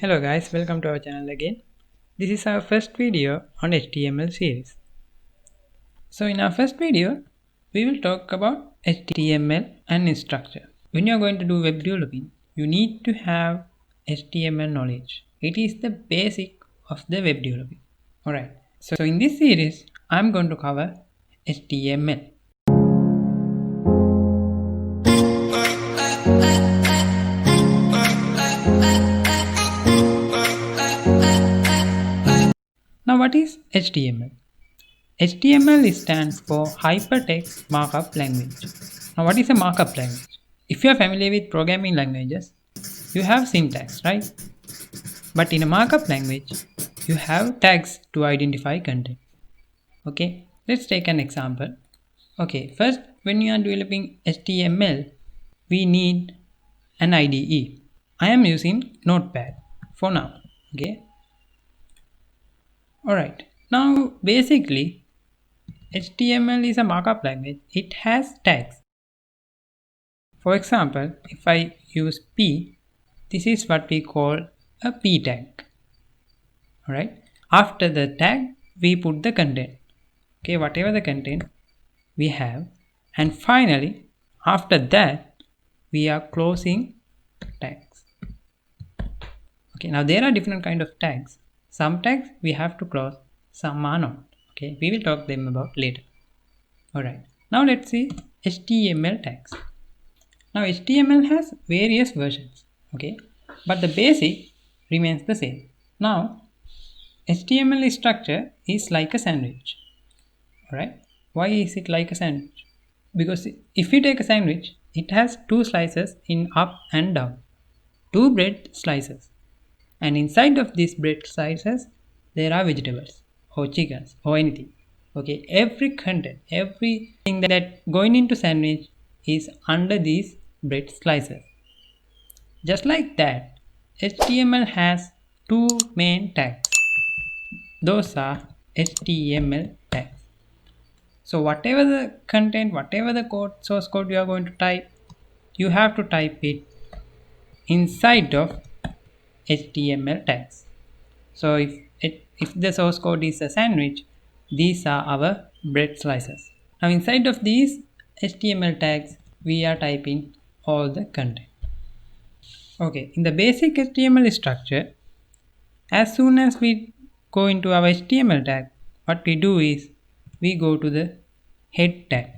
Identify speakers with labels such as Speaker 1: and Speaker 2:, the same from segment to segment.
Speaker 1: Hello guys, welcome to our channel again. This is our first video on HTML series. So in our first video, we will talk about HTML and its structure. When you are going to do web developing, you need to have HTML knowledge. It is the basic of the web developing. Alright, so in this series, I am going to cover HTML. Now what is HTML? HTML stands for Hypertext Markup Language. Now what is a markup language? If you are familiar with programming languages, you have syntax, right? But in a markup language, you have tags to identify content. Okay, let's take an example. Okay, first when you are developing HTML, we need an IDE. I am using Notepad for now. Okay. Alright, now basically HTML is a markup language. It has tags. For example, if I use P, this is what we call a P tag. Alright, after the tag, we put the content. Okay, whatever the content we have, and finally, after that, we are closing tags. Okay, now there are different kind of tags. Some tags we have to close, some are not. Okay, we will talk them about later. Alright, now let's see HTML tags. Now HTML has various versions, okay, but the basic remains the same. Now HTML structure is like a sandwich. Alright, why is it like a sandwich? Because if you take a sandwich, it has two slices in up and down, two bread slices, and inside of these bread slices there are vegetables or chickens or anything. Okay, every content, everything that going into sandwich is under these bread slices. Just like that, HTML has two main tags. Those are HTML tags. So whatever the content, whatever the code, source code you are going to type, you have to type it inside of HTML tags. So if the source code is a sandwich, these are our bread slices. Now inside of these HTML tags, we are typing all the content. Okay, in the basic HTML structure, as soon as we go into our HTML tag, what we do is we go to the head tag.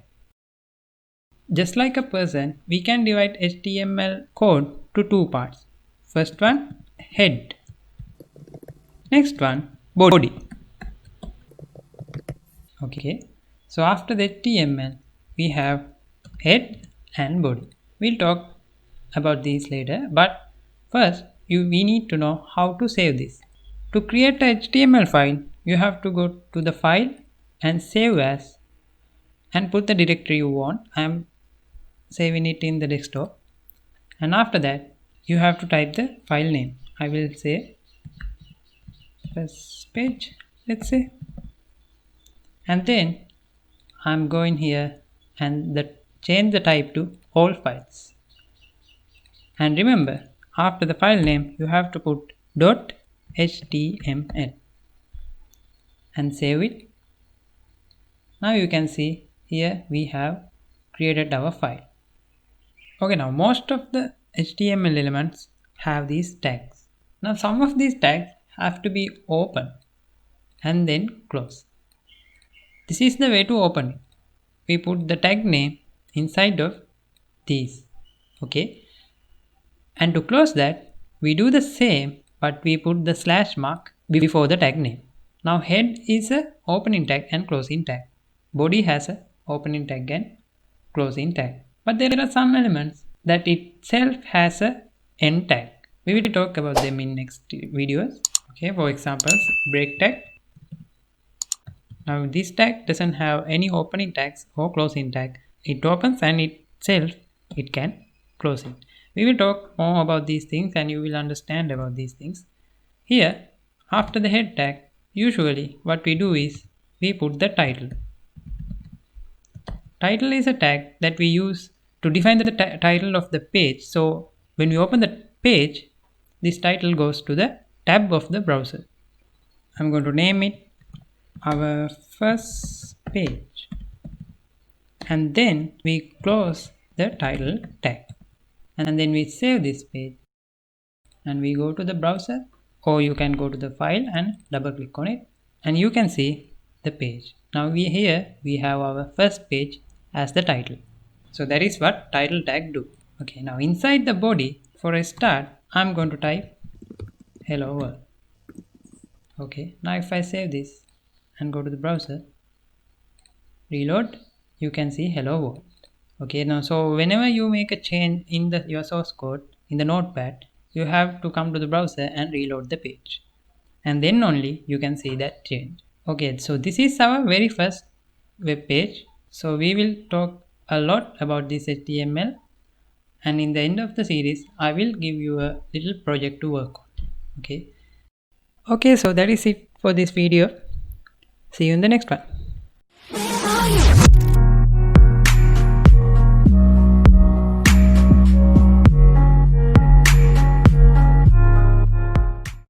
Speaker 1: Just like a person, we can divide HTML code to two parts. First one, head. Next one, body. Okay, so after the HTML, we have head and body. We'll talk about these later, but first we need to know how to save this. To create a HTML file, you have to go to the file and save as and put the directory you want. I am saving it in the desktop, and after that you have to type the file name. I will say first page, let's say, and then I'm going here and change the type to all files. And remember, after the file name, you have to put .html and save it. Now you can see here we have created our file. Okay, now most of the HTML elements have these tags. Now some of these tags have to be open and then close. This is the way to open it. We put the tag name inside of these. Okay. And to close that, we do the same, but we put the slash mark before the tag name. Now head is a opening tag and closing tag. Body has a opening tag and closing tag. But there are some elements that itself has a end tag. We will talk about them in next videos. Okay, for example, break tag. Now this tag doesn't have any opening tags or closing tag. It opens and itself it can close it. We will talk more about these things and you will understand about these things. Here, after the head tag, usually what we do is we put the title. Title is a tag that we use to define the title of the page. So when we open the page, this title goes to the tab of the browser. I'm going to name it our first page, and then we close the title tag, and then we save this page, and we go to the browser, or you can go to the file and double click on it, and you can see the page. Now we have our first page as the title. So that is what title tag do. Okay, now inside the body, for a start, I'm going to type hello world. Okay, now if I save this and go to the browser, reload, you can see hello world. Okay, now so whenever you make a change in your source code in the notepad, you have to come to the browser and reload the page, and then only you can see that change. Okay, so this is our very first web page. So we will talk a lot about this HTML, and in the end of the series I will give you a little project to work on. Okay, so that is it for this video. See you in the next one.